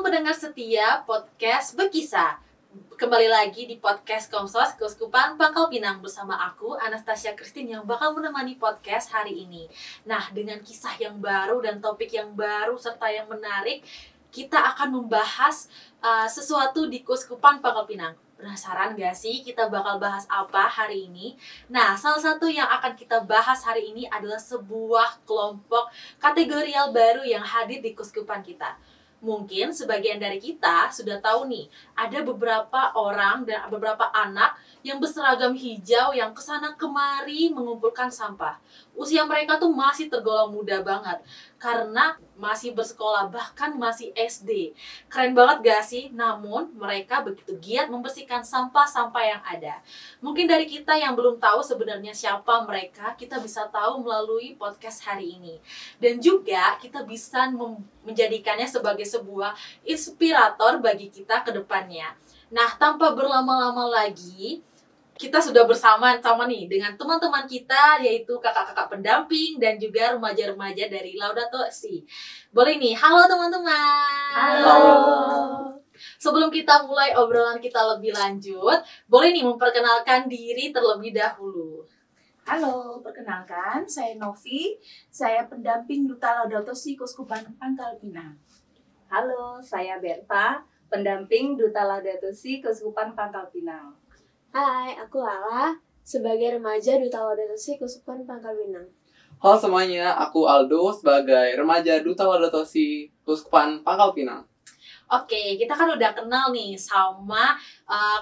pendengar setia podcast Bekisah. Kembali lagi di podcast Komsos Keuskupan Pangkal Pinang bersama aku, Anastasia Christine, yang bakal menemani podcast hari ini. Nah, dengan kisah yang baru dan topik yang baru serta yang menarik, kita akan membahas sesuatu di Keuskupan Pangkal Pinang. Penasaran gak sih kita bakal bahas apa hari ini? Nah, salah satu yang akan kita bahas hari ini adalah sebuah kelompok kategorial baru yang hadir di Keuskupan kita. Mungkin sebagian dari kita sudah tahu nih, ada beberapa orang dan beberapa anak yang berseragam hijau yang kesana kemari mengumpulkan sampah. Usia mereka tuh masih tergolong muda banget, karena masih bersekolah, bahkan masih SD. Keren banget gak sih? Namun mereka begitu giat membersihkan sampah-sampah yang ada. Mungkin dari kita yang belum tahu sebenarnya siapa mereka, kita bisa tahu melalui podcast hari ini. Dan juga kita bisa menjadikannya sebagai sebuah inspirator bagi kita ke depannya. Nah, tanpa berlama-lama lagi, kita sudah bersama nih dengan teman-teman kita, yaitu kakak-kakak pendamping dan juga remaja-remaja dari Laudato Si. Boleh nih, halo teman-teman. Halo. Sebelum kita mulai obrolan kita lebih lanjut, boleh nih memperkenalkan diri terlebih dahulu. Halo, perkenalkan, saya Novi, saya pendamping Duta Laudato Si Keuskupan Pangkal Pinang. Halo, saya Berta, pendamping Duta Laudato Si Keuskupan Pangkal Pinang. Hai, aku Lala, sebagai remaja Duta Laudato Si Keuskupan Pangkal Pinang. Halo semuanya, aku Aldo sebagai remaja Duta Laudato Si Keuskupan Pangkal Pinang. Oke, kita kan udah kenal nih sama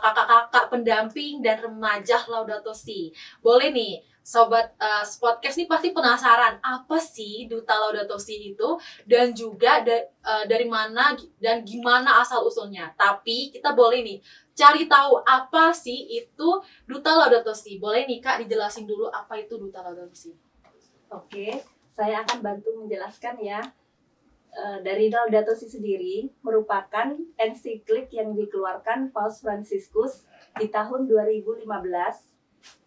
kakak-kakak pendamping dan remaja Laudato Si. Boleh nih, sobat podcast nih pasti penasaran apa sih Duta Laudato Si itu, dan juga dari mana dan gimana asal-usulnya. Tapi kita boleh nih cari tahu apa sih itu Duta Laudato Si. Boleh nih Kak dijelasin dulu apa itu Duta Laudato Si. Oke, saya akan bantu menjelaskan ya. Dari Laudato Si sendiri merupakan ensiklik yang dikeluarkan Paus Fransiskus di tahun 2015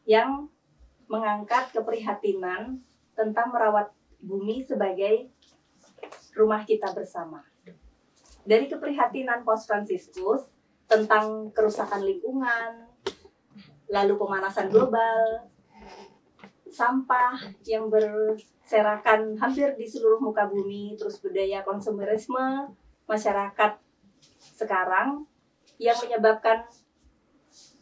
yang mengangkat keprihatinan tentang merawat bumi sebagai rumah kita bersama. Dari keprihatinan Paus Fransiskus tentang kerusakan lingkungan, lalu pemanasan global, sampah yang berserakan hampir di seluruh muka bumi, terus budaya konsumerisme masyarakat sekarang yang menyebabkan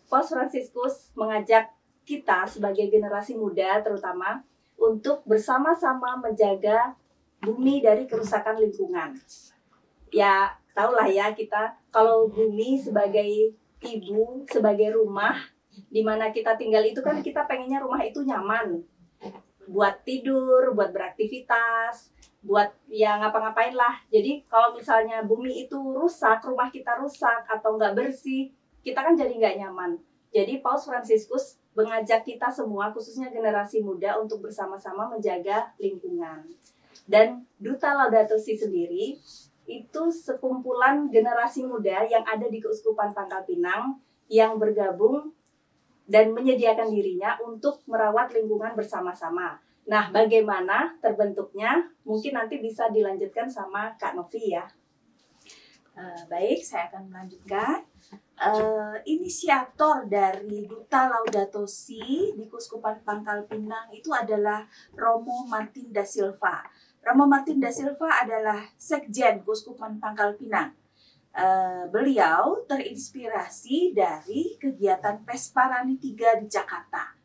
Paus Fransiskus mengajak kita sebagai generasi muda terutama untuk bersama-sama menjaga bumi dari kerusakan lingkungan. Ya, tahulah ya kita kalau bumi sebagai ibu, sebagai rumah di mana kita tinggal itu kan kita pengennya rumah itu nyaman buat tidur, buat beraktivitas, buat ya ngapa-ngapain lah. Jadi kalau misalnya bumi itu rusak, rumah kita rusak atau nggak bersih, kita kan jadi nggak nyaman. Jadi Paus Fransiskus mengajak kita semua, khususnya generasi muda, untuk bersama-sama menjaga lingkungan. Dan Duta Laudato Si sendiri itu sekumpulan generasi muda yang ada di Keuskupan Pangkal Pinang yang bergabung dan menyediakan dirinya untuk merawat lingkungan bersama-sama. Nah, bagaimana terbentuknya? Mungkin nanti bisa dilanjutkan sama Kak Novi ya. Baik, saya akan melanjutkan. Inisiator dari Duta Laudato Si di Keuskupan Pangkal Pinang itu adalah Romo Martin da Silva. Romo Martin da Silva adalah Sekjen Keuskupan Pangkal Pinang. Beliau terinspirasi dari kegiatan Pesparani 3 di Jakarta.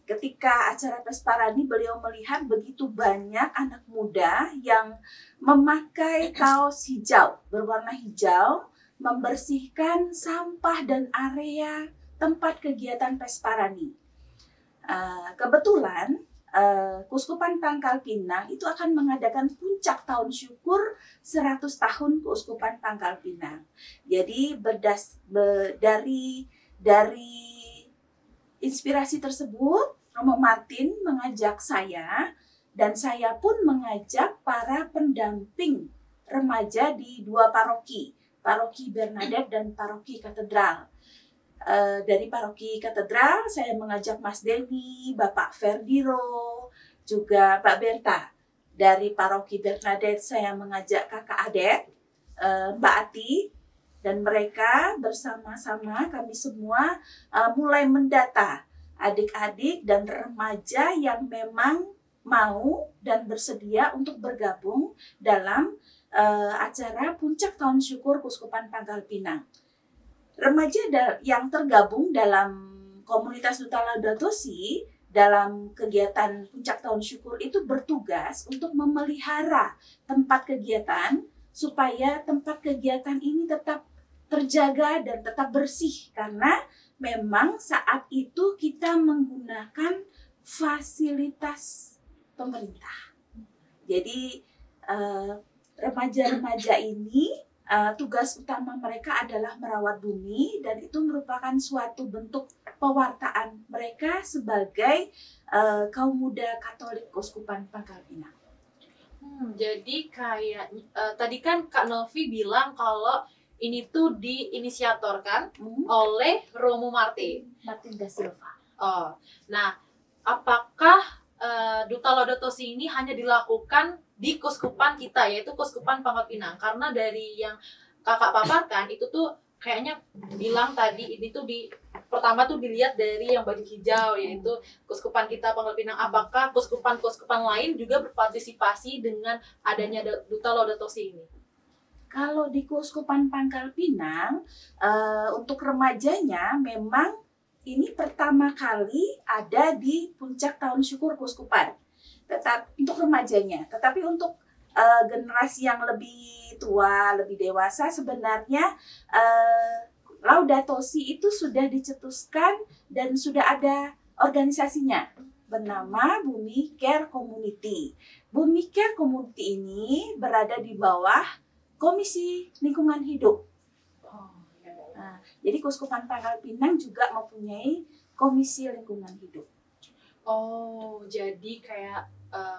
Ketika acara Pesparani, beliau melihat begitu banyak anak muda yang memakai kaos hijau, berwarna hijau, membersihkan sampah dan area tempat kegiatan Pesparani. Kebetulan Keuskupan Pangkal Pinang itu akan mengadakan puncak tahun syukur 100 tahun Keuskupan Pangkal Pinang. Jadi dari inspirasi tersebut, Romo Martin mengajak saya dan saya pun mengajak para pendamping remaja di 2 paroki, Paroki Bernadette dan Paroki Katedral. Dari Paroki Katedral saya mengajak Mas Denny, Bapak Ferdiro, juga Mbak Berta. Dari Paroki Bernadette saya mengajak Kakak Adet, Mbak Ati dan mereka bersama-sama kami semua mulai mendata adik-adik dan remaja yang memang mau dan bersedia untuk bergabung dalam acara Puncak Tahun Syukur Keuskupan Pangkal Pinang. Remaja yang tergabung dalam komunitas Duta Laudato Si dalam kegiatan Puncak Tahun Syukur itu bertugas untuk memelihara tempat kegiatan supaya tempat kegiatan ini tetap terjaga dan tetap bersih, karena memang saat itu kita menggunakan fasilitas pemerintah. Jadi remaja-remaja ini tugas utama mereka adalah merawat bumi, dan itu merupakan suatu bentuk pewartaan mereka sebagai kaum muda Katolik Keuskupan Pangkal Pinang. Jadi kayak tadi kan Kak Novi bilang kalau ini tuh diinisiatorkan oleh Romo Martin da Silva. Oh, nah apakah Duta Laudato Si ini hanya dilakukan di Keuskupan kita, yaitu Keuskupan Pangkal Pinang? Karena dari yang kakak paparkan itu tuh kayaknya bilang tadi ini tuh pertama tuh dilihat dari yang baju hijau, yaitu Keuskupan kita Pangkal Pinang. Apakah keuskupan-keuskupan lain juga berpartisipasi dengan adanya Duta Laudato Si ini? Kalau di Keuskupan Pangkal Pinang untuk remajanya memang ini pertama kali ada di Puncak Tahun Syukur Keuskupan. Untuk remajanya, tetapi untuk generasi yang lebih tua, lebih dewasa, sebenarnya Laudato Si itu sudah dicetuskan dan sudah ada organisasinya bernama Bumi Care Community. Bumi Care Community ini berada di bawah Komisi Lingkungan Hidup. Nah, jadi Keuskupan Pangkal Pinang juga mempunyai Komisi Lingkungan Hidup. Oh, jadi kayak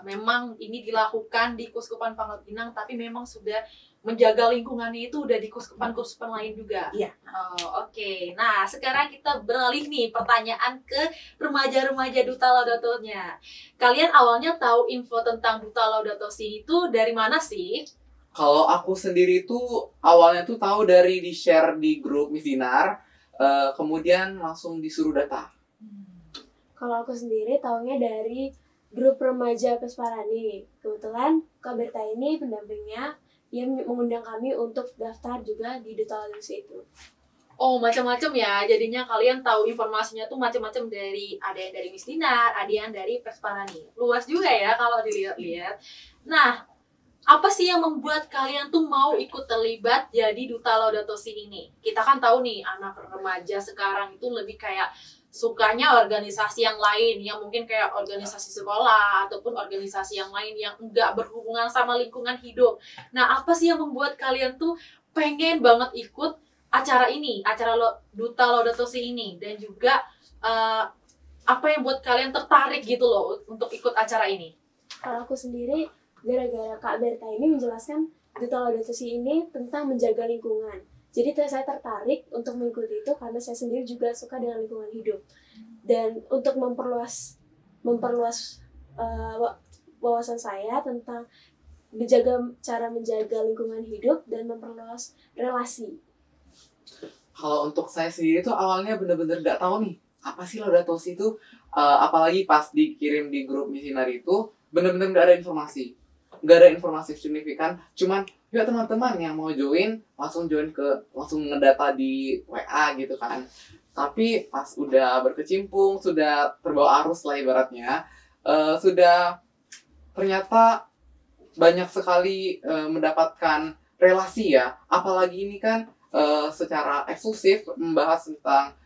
memang ini dilakukan di Keuskupan Pangkal Pinang, tapi memang sudah menjaga lingkungannya itu udah di keuskupan-keuskupan lain juga. Iya. Oh, oke. Nah, sekarang kita beralih nih pertanyaan ke remaja-remaja Duta Laudato-nya. Kalian awalnya tahu info tentang Duta Laudato Si itu dari mana sih? Kalau aku sendiri tuh awalnya tuh tahu dari di-share di grup Misinar, kemudian langsung disuruh data. Kalau aku sendiri taunya dari grup remaja Pesparani. Kebetulan Kak Berta ini pendampingnya, dia mengundang kami untuk daftar juga di Duta Laudato Si itu. Oh, macam-macam ya. Jadinya kalian tahu informasinya tuh macam-macam, ada yang dari Misdinar, ada yang dari Pesparani. Luas juga ya kalau dilihat-lihat. Nah, apa sih yang membuat kalian tuh mau ikut terlibat jadi Duta Laudato Si ini? Kita kan tahu nih, anak remaja sekarang itu lebih kayak sukanya organisasi yang lain, yang mungkin kayak organisasi sekolah ataupun organisasi yang lain yang enggak berhubungan sama lingkungan hidup. Nah, apa sih yang membuat kalian tuh pengen banget ikut acara ini, acara Duta Laudato Si ini, dan juga apa yang buat kalian tertarik gitu loh untuk ikut acara ini? Kalau aku sendiri, gara-gara Kak Berta ini menjelaskan Duta Laudato Si ini tentang menjaga lingkungan. Jadi saya tertarik untuk mengikuti itu karena saya sendiri juga suka dengan lingkungan hidup. Dan untuk memperluas wawasan saya tentang cara menjaga lingkungan hidup dan memperluas relasi. Kalau untuk saya sendiri tuh awalnya bener-bener gak tahu nih apa sih Laudato Si itu, apalagi pas dikirim di grup Misinar itu bener-bener gak ada informasi. Gak ada informasi signifikan, cuman ya teman-teman yang mau join langsung ngedata di WA gitu kan. Tapi pas udah berkecimpung, sudah terbawa arus lah ibaratnya, sudah ternyata banyak sekali mendapatkan relasi ya. Apalagi ini kan secara eksklusif membahas tentang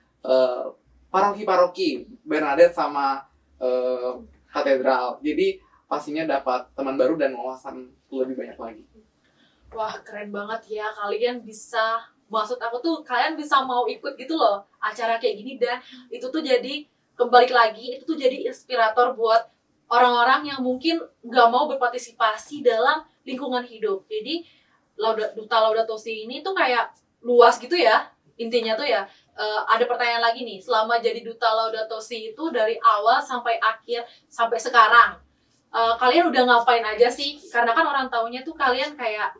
paroki-paroki Bernadette sama katedral. Jadi pastinya dapat teman baru dan wawasan lebih banyak lagi. Wah, keren banget ya. Kalian bisa, maksud aku tuh kalian bisa mau ikut gitu loh acara kayak gini, dan itu tuh jadi kembali lagi, itu tuh jadi inspirator buat orang-orang yang mungkin nggak mau berpartisipasi dalam lingkungan hidup. Jadi Duta Laudato Si ini tuh kayak luas gitu ya. Intinya tuh ya, ada pertanyaan lagi nih. Selama jadi Duta Laudato Si itu dari awal sampai akhir, sampai sekarang, kalian udah ngapain aja sih? Karena kan orang taunya tuh kalian kayak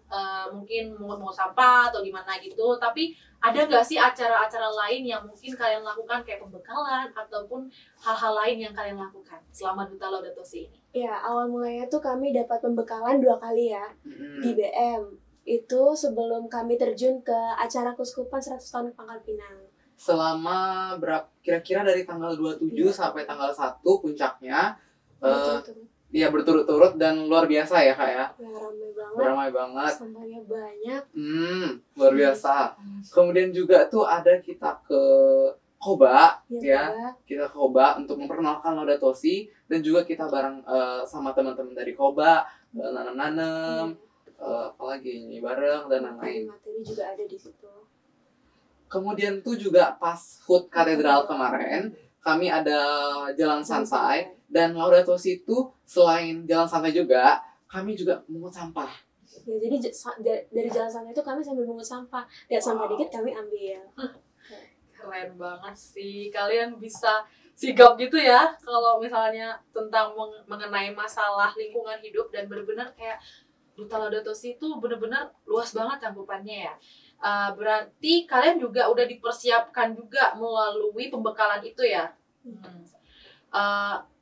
mungkin mungut-mungut sampah atau gimana gitu. Tapi ada nggak sih acara-acara lain yang mungkin kalian lakukan kayak pembekalan ataupun hal-hal lain yang kalian lakukan selama Duta Laudato Si ini? Ya, awal mulanya tuh kami dapat pembekalan 2 kali ya di BM. Itu sebelum kami terjun ke acara Keuskupan 100 tahun Pangkal Pinang. Selama kira-kira dari tanggal 27 sampai tanggal 1 puncaknya ya berturut-turut dan luar biasa ya Kak ya. Ya, Ramai banget. Sampahnya banyak. Luar biasa. Kemudian juga tuh ada kita ke Koba ya. Kita ke Koba untuk memperkenalkan Laudato Si dan juga kita bareng sama teman-teman dari Koba nanam-nanam apalagi nyanyi bareng dan lain-lain. Materi juga ada di situ. Kemudian tuh juga pas HUT Katedral kemarin kami ada jalan santai dan Laudato Si itu selain jalan santai juga kami juga mungut sampah. Ya, jadi dari jalan santai itu kami sambil mungut sampah. Lihat sampah dikit kami ambil. Keren banget sih, kalian bisa sigap gitu ya kalau misalnya tentang mengenai masalah lingkungan hidup dan benar-benar kayak Duta Laudato Si itu benar-benar luas banget cakupannya ya. Berarti kalian juga udah dipersiapkan juga melalui pembekalan itu ya.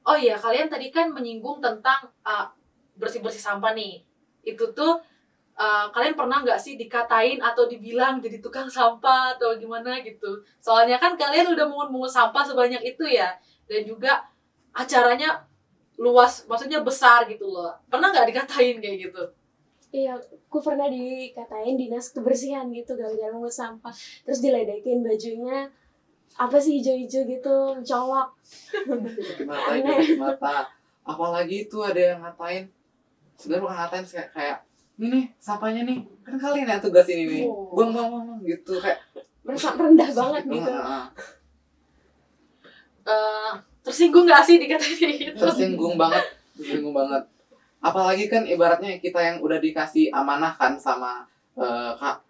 Oh iya, kalian tadi kan menyinggung tentang bersih-bersih sampah nih. Itu tuh kalian pernah nggak sih dikatain atau dibilang jadi tukang sampah atau gimana gitu? Soalnya kan kalian udah mungut-mungut sampah sebanyak itu ya. Dan juga acaranya luas, maksudnya besar gitu loh. Pernah nggak dikatain kayak gitu? Iya, aku pernah dikatain dinas kebersihan gitu gara-gara mungut sampah. Terus diledekin bajunya apa sih hijau-hijau gitu, mencolok. Mata. Apalagi itu ada yang ngatain. Sebenarnya bukan ngatain kayak ini nih sampahnya nih. Kan kalian yang tugas ini nih. Buang gitu kayak merasa rendah banget gitu. Tersinggung nggak sih dikatain gitu? Tersinggung banget. Apalagi kan ibaratnya kita yang udah dikasih amanah kan sama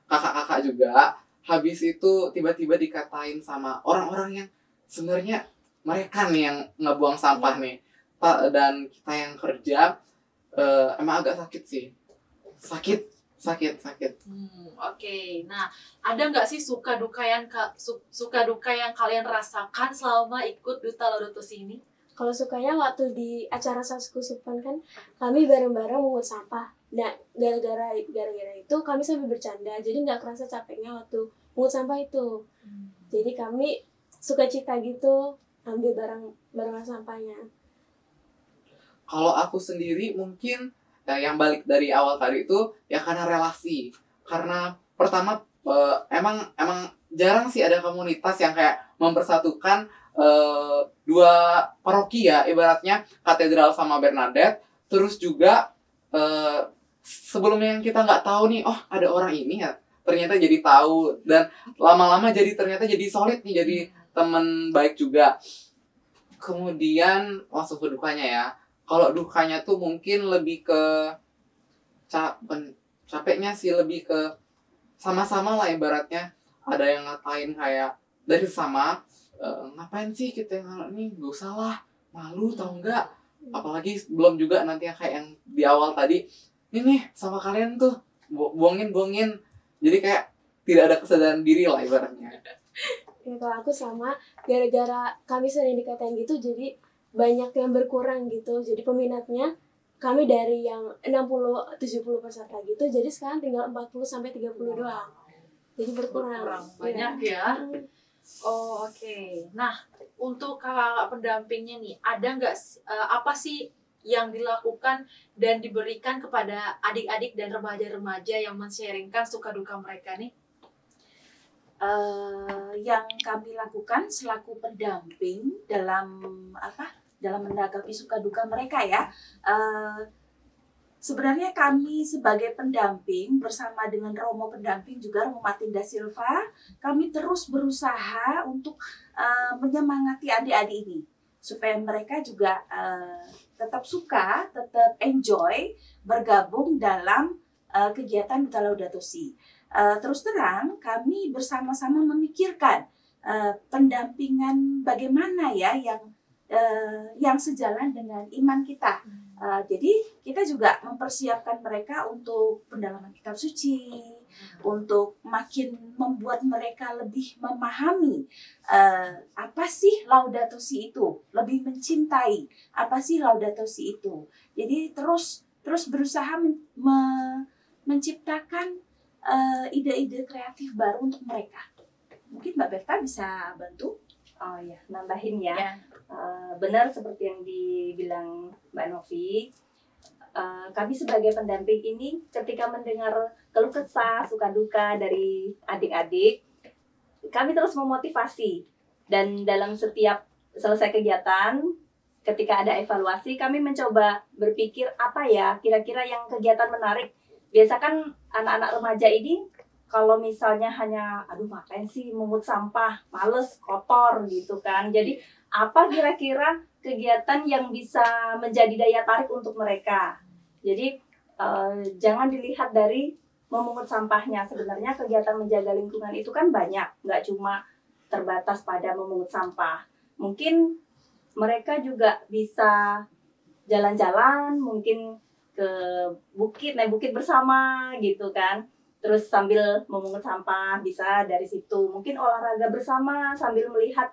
kakak-kakak juga, habis itu tiba-tiba dikatain sama orang-orang yang sebenarnya mereka nih yang ngebuang sampah nih, dan kita yang kerja emang agak sakit sih, sakit. Oke. Nah, ada nggak sih suka duka yang kalian rasakan selama ikut Duta Laudato Si ini? Kalau sukanya waktu di acara Keuskupan kan kami bareng-bareng mungut sampah. Nah, gara-gara itu kami sambil bercanda, jadi nggak kerasa capeknya waktu mungut sampah itu. Jadi kami suka cita gitu ambil barang sampahnya. Kalau aku sendiri mungkin yang balik dari awal tadi itu ya karena relasi. Karena pertama emang jarang sih ada komunitas yang kayak mempersatukan dua paroki ya, ibaratnya Katedral sama Bernadette. Terus juga sebelumnya yang kita nggak tahu nih, oh ada orang ini ya, ternyata jadi tahu dan lama-lama ternyata jadi solid nih, jadi teman baik juga. Kemudian langsung ke dukanya ya. Kalau dukanya tuh mungkin lebih ke capeknya sih, lebih ke sama-sama lah ibaratnya. Ada yang ngatain kayak dari sama ngapain sih kita yang ini, gak usah lah, malu tau enggak. Apalagi belum juga nanti yang kayak yang di awal tadi, ini sama kalian tuh buangin. Jadi kayak tidak ada kesadaran diri lah ibaratnya. Ya, kalau aku sama, gara-gara kami sering dikatain gitu, jadi banyak yang berkurang gitu. Jadi peminatnya kami dari yang 60-70 peserta gitu, jadi sekarang tinggal 40-30 doang. Jadi berkurang. Banyak ya. Oh, oke. Nah, untuk kakak pendampingnya nih, ada nggak apa sih yang dilakukan dan diberikan kepada adik-adik dan remaja-remaja yang men-sharingkan suka duka mereka nih? Yang kami lakukan selaku pendamping dalam menanggapi suka duka mereka ya. Sebenarnya kami sebagai pendamping bersama dengan Romo pendamping juga Romo Martin da Silva, kami terus berusaha untuk menyemangati adik-adik ini supaya mereka juga tetap suka, tetap enjoy bergabung dalam kegiatan Duta Laudato Si. Terus terang kami bersama-sama memikirkan pendampingan bagaimana ya yang sejalan dengan iman kita. Jadi kita juga mempersiapkan mereka untuk pendalaman kitab suci, untuk makin membuat mereka lebih memahami apa sih Laudato Si itu, lebih mencintai apa sih Laudato Si itu. Jadi terus berusaha menciptakan ide-ide kreatif baru untuk mereka. Mungkin Mbak Berta bisa bantu? Oh ya, nambahin ya. Ya. Benar seperti yang dibilang Mbak Novi. Kami sebagai pendamping ini ketika mendengar keluh kesah, suka duka dari adik-adik, kami terus memotivasi. Dan dalam setiap selesai kegiatan, ketika ada evaluasi, kami mencoba berpikir apa ya kira-kira yang kegiatan menarik. Biasa kan anak-anak remaja ini kalau misalnya hanya aduh ngapain sih mungut sampah, males, kotor gitu kan. Jadi apa kira-kira kegiatan yang bisa menjadi daya tarik untuk mereka. Jadi jangan dilihat dari memungut sampahnya. Sebenarnya kegiatan menjaga lingkungan itu kan banyak, nggak cuma terbatas pada memungut sampah. Mungkin mereka juga bisa jalan-jalan, mungkin ke bukit, naik bukit bersama gitu kan. Terus sambil memungut sampah bisa dari situ. Mungkin olahraga bersama sambil melihat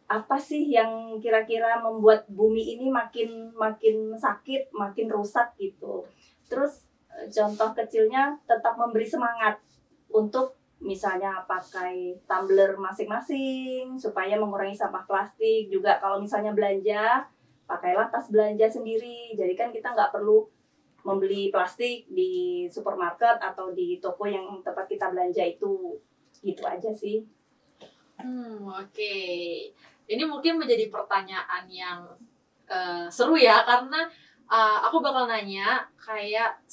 apa sih yang kira-kira membuat bumi ini makin sakit, makin rusak gitu. Terus contoh kecilnya tetap memberi semangat untuk misalnya pakai tumbler masing-masing supaya mengurangi sampah plastik. Juga kalau misalnya belanja, pakailah tas belanja sendiri. Jadi kan kita nggak perlu membeli plastik di supermarket atau di toko yang tempat kita belanja itu. Gitu aja sih. Oke. Ini mungkin menjadi pertanyaan yang seru ya, karena aku bakal nanya kayak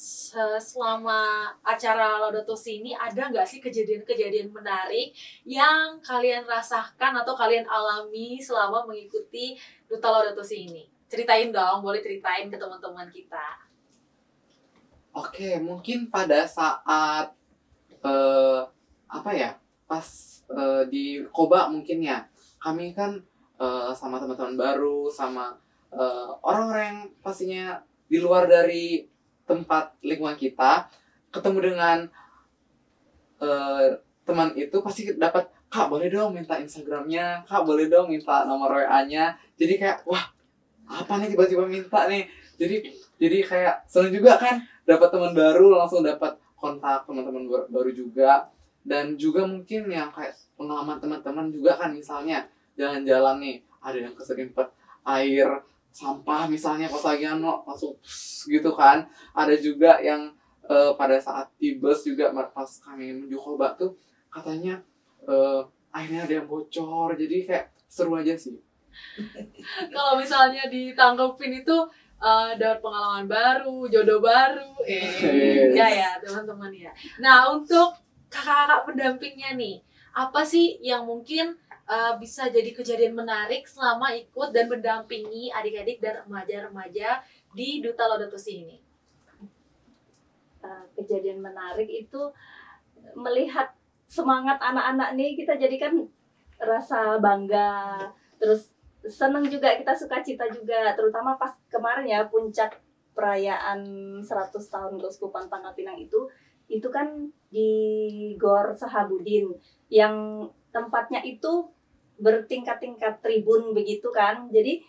selama acara Laudato Si ini ada nggak sih kejadian-kejadian menarik yang kalian rasakan atau kalian alami selama mengikuti Duta Laudato Si ini? Ceritain dong, boleh ceritain ke teman-teman kita. Oke, mungkin pada saat pas di Koba mungkin ya, kami kan sama teman-teman baru, sama orang-orang yang pastinya di luar dari tempat lingkungan kita, ketemu dengan teman itu pasti dapat, Kak boleh dong minta Instagramnya, Kak boleh dong minta nomor WA-nya. Jadi kayak wah apa nih tiba-tiba minta nih. Jadi kayak seneng juga kan, dapat teman baru, langsung dapat kontak teman-teman baru juga. Dan juga mungkin yang kayak pengalaman teman-teman juga kan, misalnya jalan-jalan nih, ada yang keserimpet air sampah misalnya pas lagi langsung gitu kan. Ada juga yang pada saat di bus juga pas kami menuju Koba tuh katanya airnya ada yang bocor. Jadi kayak seru aja sih. Kalau misalnya ditanggepin itu dapat pengalaman baru, jodoh baru, ya teman-teman ya. Nah, untuk kakak-kakak pendampingnya nih, apa sih yang mungkin bisa jadi kejadian menarik selama ikut dan mendampingi adik-adik dan remaja-remaja di Duta Laudato Si ini? Kejadian menarik itu melihat semangat anak-anak nih, kita jadikan rasa bangga, terus seneng juga, kita sukacita juga, terutama pas kemarin ya puncak perayaan 100 tahun Keuskupan Pangkal Pinang itu kan di Gor Sahabudin yang tempatnya itu bertingkat-tingkat tribun begitu kan. Jadi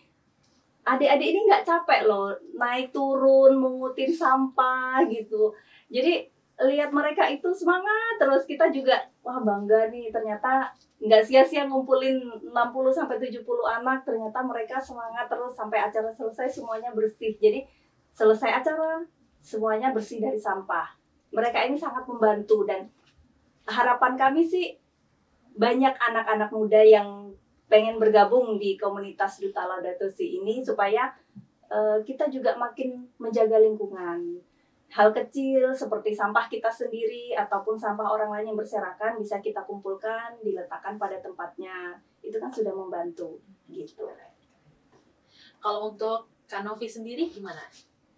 adik-adik ini nggak capek loh naik turun mengutin sampah gitu. Jadi lihat mereka itu semangat terus, kita juga wah bangga nih, ternyata nggak sia-sia ngumpulin 60-70 anak, ternyata mereka semangat terus sampai acara selesai semuanya bersih. Jadi selesai acara semuanya bersih dari sampah. Mereka ini sangat membantu, dan harapan kami sih banyak anak-anak muda yang pengen bergabung di komunitas Duta Laudato Si ini supaya kita juga makin menjaga lingkungan. Hal kecil seperti sampah kita sendiri ataupun sampah orang lain yang berserakan bisa kita kumpulkan, diletakkan pada tempatnya. Itu kan sudah membantu gitu. Kalau untuk Kak Novi sendiri gimana?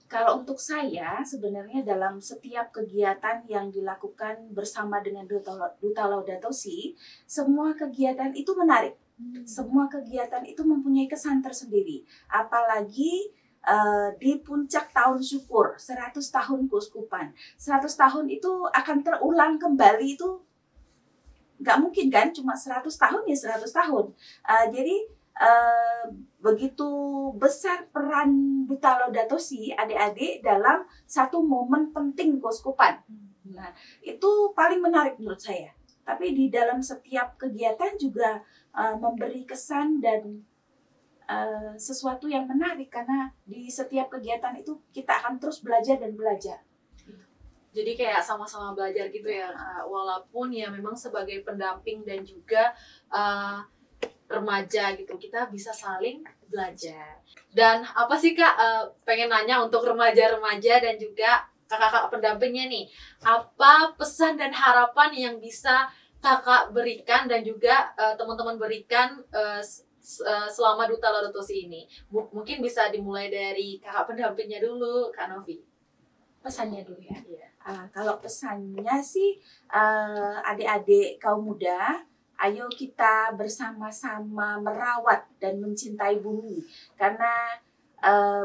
Kalau untuk saya, sebenarnya dalam setiap kegiatan yang dilakukan bersama dengan Duta Laudato Si, semua kegiatan itu menarik. Semua kegiatan itu mempunyai kesan tersendiri. Apalagi di puncak tahun syukur, 100 tahun keuskupan. 100 tahun itu akan terulang kembali, itu nggak mungkin kan, cuma 100 tahun ya 100 tahun. Jadi begitu besar peran Duta Laudato Si adik-adik dalam satu momen penting keuskupan. Nah, itu paling menarik menurut saya. Tapi di dalam setiap kegiatan juga memberi kesan dan sesuatu yang menarik, karena di setiap kegiatan itu kita akan terus belajar dan belajar. Jadi kayak sama-sama belajar gitu ya, walaupun ya memang sebagai pendamping dan juga remaja gitu, kita bisa saling belajar. Dan apa sih Kak, pengen nanya untuk remaja-remaja dan juga kakak-kakak pendampingnya nih, apa pesan dan harapan yang bisa Kakak berikan dan juga teman-teman berikan selama Duta Laudato Si ini? Mungkin bisa dimulai dari kakak pendampingnya dulu, Kak Novi. Pesannya dulu ya. Kalau pesannya sih, adik-adik kaum muda, ayo kita bersama-sama merawat dan mencintai bumi. Karena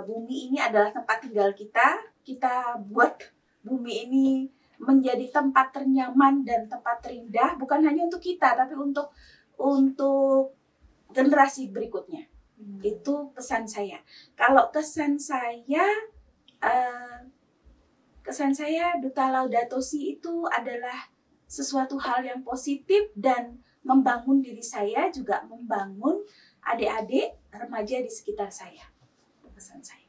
bumi ini adalah tempat tinggal kita. Kita buat bumi ini menjadi tempat ternyaman dan tempat terindah, bukan hanya untuk kita, tapi untuk generasi berikutnya. Itu pesan saya. Kalau kesan saya Duta Laudato Si itu adalah sesuatu hal yang positif dan membangun diri saya, juga membangun adik-adik remaja di sekitar saya. Pesan saya.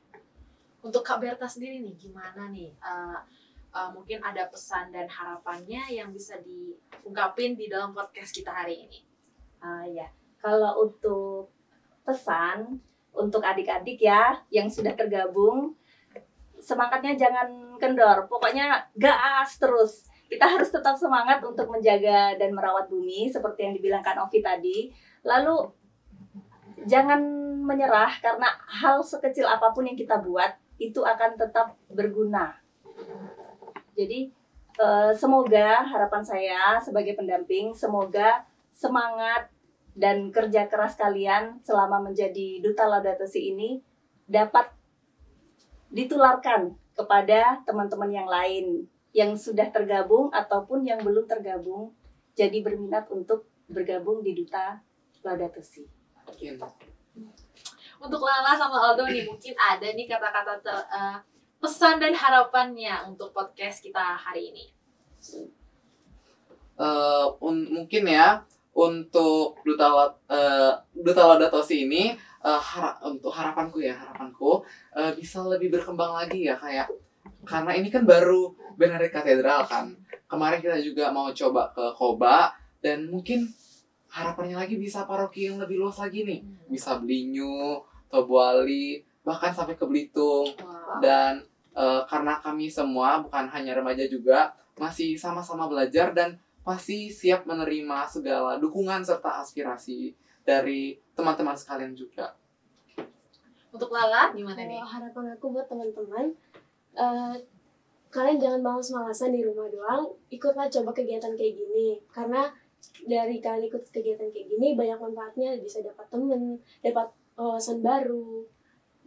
Untuk Kak Berta sendiri nih, gimana nih? Mungkin ada pesan dan harapannya yang bisa diungkapin di dalam podcast kita hari ini. Ya, kalau untuk pesan untuk adik-adik ya yang sudah tergabung, semangatnya jangan kendor, pokoknya gas terus. Kita harus tetap semangat untuk menjaga dan merawat bumi seperti yang dibilang Kak Novi tadi. Lalu jangan menyerah, karena hal sekecil apapun yang kita buat itu akan tetap berguna. Jadi semoga harapan saya sebagai pendamping, semoga semangat dan kerja keras kalian selama menjadi Duta Laudato Si ini dapat ditularkan kepada teman-teman yang lain yang sudah tergabung ataupun yang belum tergabung, jadi berminat untuk bergabung di Duta Laudato Si. Untuk Lala sama Aldo nih, mungkin ada nih kata-kata pesan dan harapannya untuk podcast kita hari ini. Mungkin ya, untuk Duta Laudato Si ini, untuk harapanku bisa lebih berkembang lagi ya, kayak karena ini kan baru Benari Katedral kan. Kemarin kita juga mau coba ke Koba, dan mungkin harapannya lagi bisa paroki yang lebih luas lagi nih. Bisa Belinyu, Tobuali, bahkan sampai ke Belitung. Wow. Dan karena kami semua, bukan hanya remaja juga, masih sama-sama belajar dan pasti siap menerima segala dukungan serta aspirasi dari teman-teman sekalian juga. Untuk Lala, gimana nih? Harapan aku buat teman-teman, kalian jangan males-malesan di rumah doang, ikutlah coba kegiatan kayak gini. Karena dari kalian ikut kegiatan kayak gini, banyak manfaatnya, bisa dapat temen, dapat wawasan baru,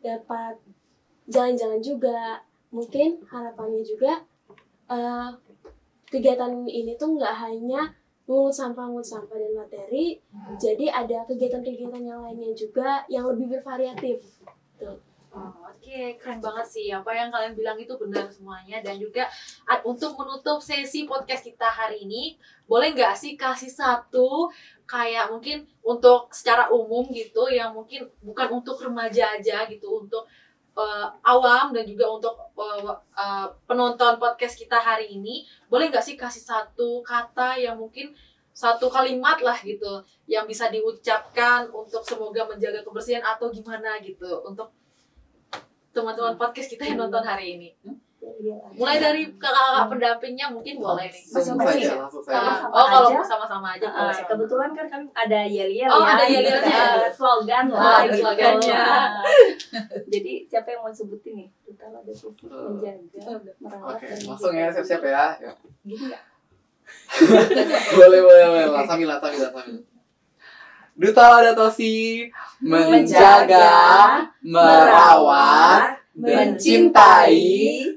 dapat jalan-jalan juga. Mungkin harapannya juga kegiatan ini tuh nggak hanya mengut sampah dan materi, jadi ada kegiatan-kegiatan yang lainnya juga yang lebih bervariatif. Tuh. Oke, keren banget sih. Apa yang kalian bilang itu benar semuanya. Dan juga untuk menutup sesi podcast kita hari ini, boleh nggak sih kasih satu kayak mungkin untuk secara umum gitu, yang mungkin bukan untuk remaja aja gitu, untuk awam dan juga untuk penonton podcast kita hari ini, boleh nggak sih kasih satu kata yang mungkin satu kalimat lah gitu yang bisa diucapkan untuk semoga menjaga kebersihan atau gimana gitu untuk teman-teman podcast kita yang nonton hari ini. Mulai dari kakak-kakak pendampingnya mungkin boleh nih. Langsung saja. Kalau sama-sama aja boleh. Kebetulan kan ada yel-yel Oh, ya. ada yel-yelnya. Slogan lah gitu. slogannya. Jadi siapa yang mau sebutin nih? Duta Laudato Si menjaga, merawat. Oke, dan langsung ya, menjaga. siap-siap ya. Gini nggak? boleh. Sambil. Duta Laudato Si menjaga, merawat, mencintai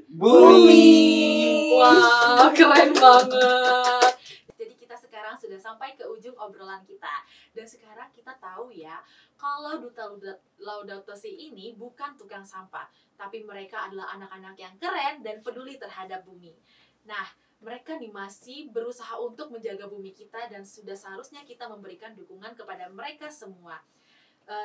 bumi. Wah, keren banget. Jadi kita sekarang sudah sampai ke ujung obrolan kita. Dan sekarang kita tahu ya, kalau Duta Laudato Si ini bukan tukang sampah, tapi mereka adalah anak-anak yang keren dan peduli terhadap bumi. Nah, mereka nih masih berusaha untuk menjaga bumi kita dan sudah seharusnya kita memberikan dukungan kepada mereka semua.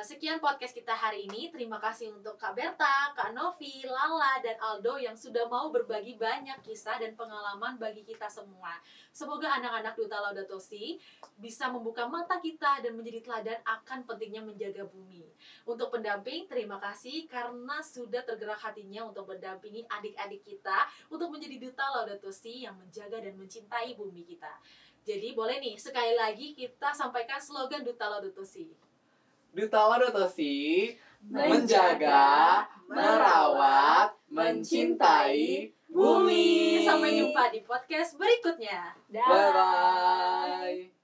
Sekian podcast kita hari ini. Terima kasih untuk Kak Berta, Kak Novi, Lala, dan Aldo yang sudah mau berbagi banyak kisah dan pengalaman bagi kita semua. Semoga anak-anak Duta Laudato Si bisa membuka mata kita dan menjadi teladan akan pentingnya menjaga bumi. Untuk pendamping, terima kasih karena sudah tergerak hatinya untuk mendampingi adik-adik kita untuk menjadi Duta Laudato Si yang menjaga dan mencintai bumi kita. Jadi boleh nih sekali lagi kita sampaikan slogan Duta Laudato Si. Duta Laudato Si menjaga, merawat, mencintai bumi. Sampai jumpa di podcast berikutnya. Dah. Bye-bye.